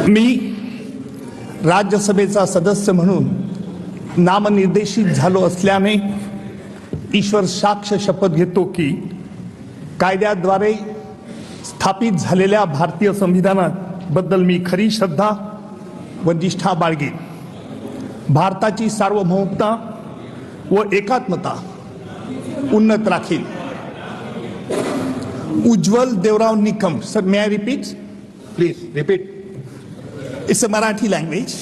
मी राज्यसभेचा सदस्य म्हणून नामनिर्देशित झालो असल्याने ईश्वर साक्ष शपथ घेतो की कायद्याद्वारे स्थापित झालेल्या भारतीय संविधानाबद्दल मी खरी श्रद्धा व निष्ठा बाळगेन. भारताची सार्वभौमता व एकात्मता उन्नत राखील. Ujjwal Deorao Nikam. Sir, may I repeat? Please repeat. It's a Marathi language.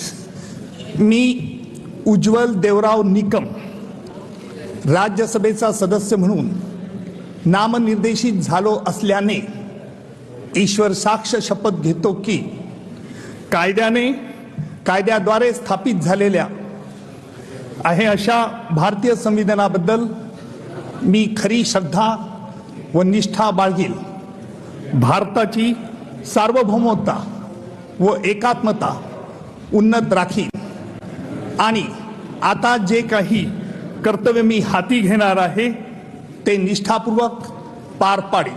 मी उज्ज्वल देवराव निकम राज्यसभेचा सदस्य म्हणून नामनिर्देशित झालो असल्याने ईश्वर साक्ष शपथ घेतो की कायद्याद्वारे स्थापित झालेल्या आहे अशा भारतीय संविधानाबद्दल मी खरी श्रद्धा व निष्ठा बाळगील. भारताची सार्वभौमता व एकात्मता उन्नत राखील आणि आता जे काही कर्तव्य मी हाती घेणार आहे ते निष्ठापूर्वक पार पाडेल.